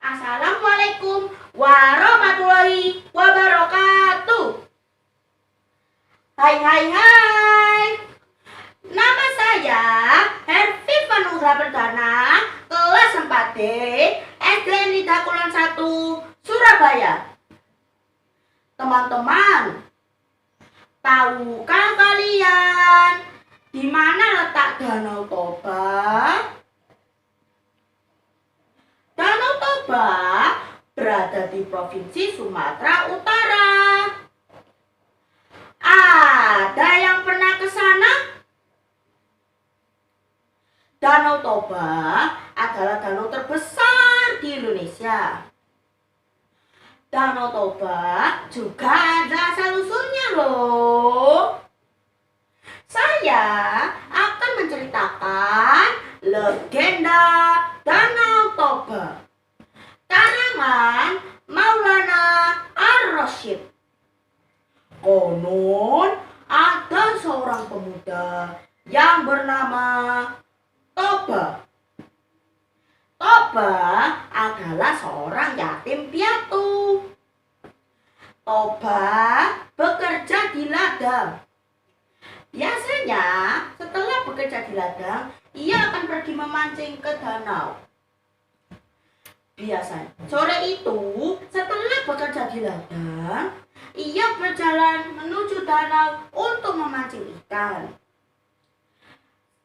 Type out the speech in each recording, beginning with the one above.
Assalamualaikum warahmatullahi wabarakatuh. Hai hai hai. Nama saya Hervi Vanugra Perdana, kelas 4D, SD Nida Kulon 1, Surabaya. Teman-teman, tahukah kalian di mana letak Danau Toba? Danau Toba berada di Provinsi Sumatera Utara. Ada yang pernah ke sana? Danau Toba adalah danau terbesar di Indonesia. Danau Toba juga ada asal-usulnya loh. Saya akan menceritakan legenda Danau Toba karangan Maulana Ar-Rasyid. Konon ada seorang pemuda yang bernama Toba. Toba adalah seorang yatim piatu. Toba bekerja di ladang. Biasanya setelah bekerja di ladang, ia akan pergi memancing ke danau. Biasanya sore itu setelah bekerja di ladang, ia berjalan menuju danau untuk memancing ikan.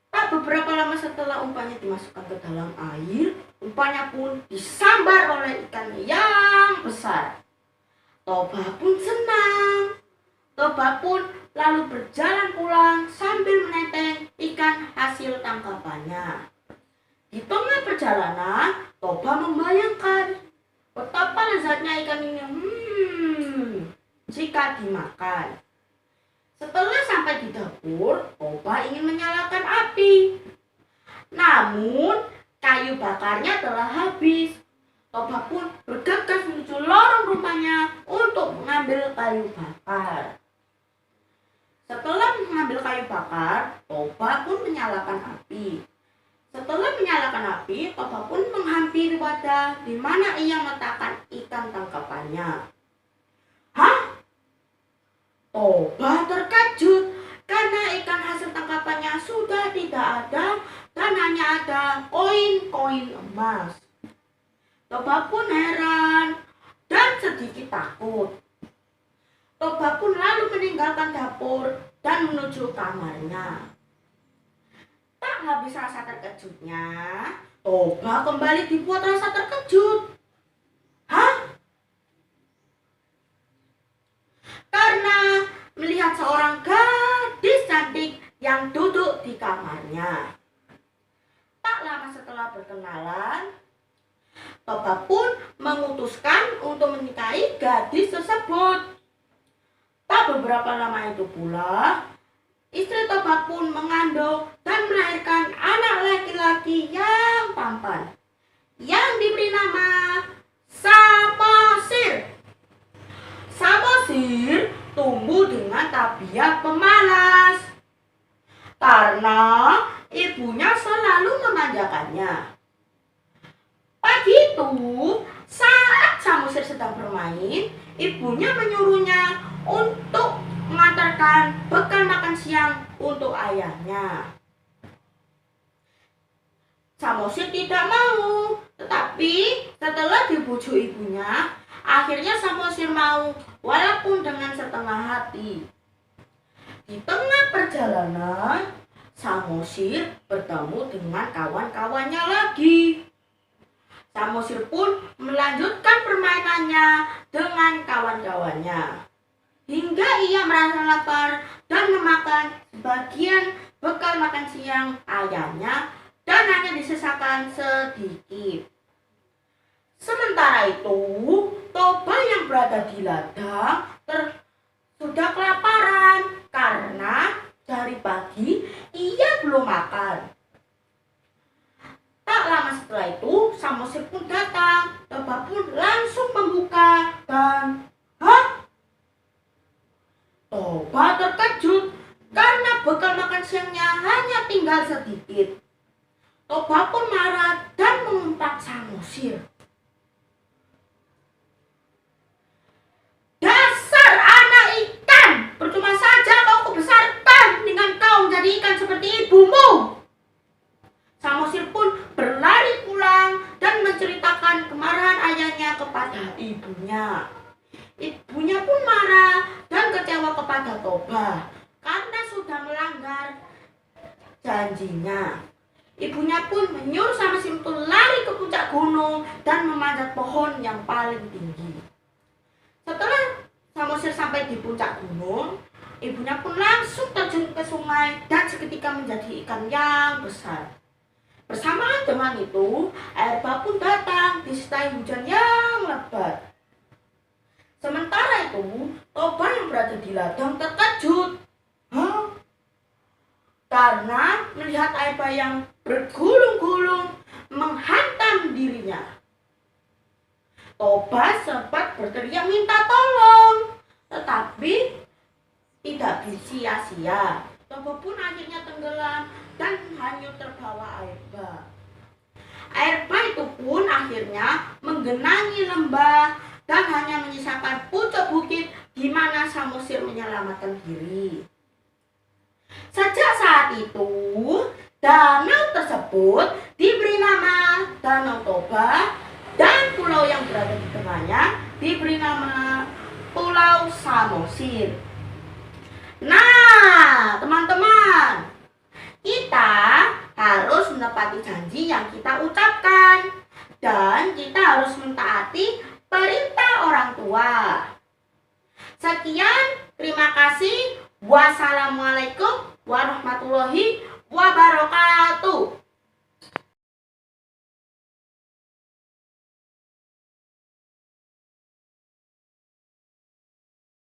Tak beberapa lama setelah umpannya dimasukkan ke dalam air, umpannya pun disambar oleh ikan yang besar. Toba pun senang. Toba pun lalu berjalan pulang sambil menenteng ikan hasil tangkapannya. Di tengah perjalanan, Toba membayangkan betapa lezatnya ikan ini jika dimakan. Setelah sampai di dapur, Toba ingin menyalakan api. Namun, kayu bakarnya telah habis. Toba pun bergegas menuju lorong rumahnya untuk mengambil kayu bakar. Setelah mengambil kayu bakar, Toba pun menyalakan api. Setelah menyalakan api, Toba pun menghampiri wadah di mana ia meletakkan ikan tangkapannya. Hah? Toba terkejut karena ikan hasil tangkapannya sudah tidak ada dan hanya ada koin-koin emas. Toba pun heran dan sedikit takut. Toba pun lalu meninggalkan dapur dan menuju kamarnya. Tak habis rasa terkejutnya, Toba kembali dibuat rasa terkejut. Hah? Karena melihat seorang gadis cantik yang duduk di kamarnya. Tak lama setelah berkenalan, Toba pun memutuskan untuk menikahi gadis tersebut. Tak beberapa lama itu pula, istri Toba pun mengandung dan melahirkan anak laki-laki yang tampan, yang diberi nama Samosir. Samosir tumbuh dengan tabiat pemalas karena ibunya selalu memanjakannya. Pagi itu, saat Samosir sedang bermain, ibunya menyuruhnya untuk mengantarkan bekal makan siang untuk ayahnya. Samosir tidak mau, tetapi setelah dibujuk ibunya, akhirnya Samosir mau, walaupun dengan setengah hati. Di tengah perjalanan, Samosir bertemu dengan kawan-kawannya lagi. Samosir pun melanjutkan permainannya dengan kawan-kawannya. Hingga ia merasa lapar dan memakan sebagian bekal makan siang ayahnya dan hanya disisakan sedikit. Sementara itu, Toba yang berada di ladang sudah kelaparan karena dari pagi ia belum makan. Tak lama setelah itu, Samosir pun datang. Toba pun langsung membuka dan Toba terkejut karena bekal makan siangnya hanya tinggal sedikit. Toba pun marah dan mengumpat Samosir. ibunya. Ibunya pun marah dan kecewa kepada Tobah karena sudah melanggar janjinya. Ibunya pun menyuruh Samosir untuk lari ke puncak gunung dan memanjat pohon yang paling tinggi. Setelah Samosir sampai di puncak gunung, ibunya pun langsung terjun ke sungai dan seketika menjadi ikan yang besar. Bersamaan dengan itu, air bah pun datang disertai hujan yang lebat. Sementara itu, Tobah yang berada di ladang terkejut. Hah? Karena melihat air bah yang bergulung-gulung menghantam dirinya. Tobah sempat berteriak minta tolong, tetapi tidak sia-sia. Tobah pun akhirnya tenggelam dan hanyut terbawa air bah. Air bah itu pun akhirnya menggenangi lembah dan hanya menyisakan puncak bukit di mana Samosir menyelamatkan diri. Sejak saat itu, danau tersebut diberi nama Danau Toba dan pulau yang berada di tengahnya diberi nama Pulau Samosir. Nah, teman-teman, kita harus menepati janji yang kita ucapkan dan kita harus mentaati perintah orang tua. Sekian, terima kasih. Wassalamualaikum warahmatullahi wabarakatuh.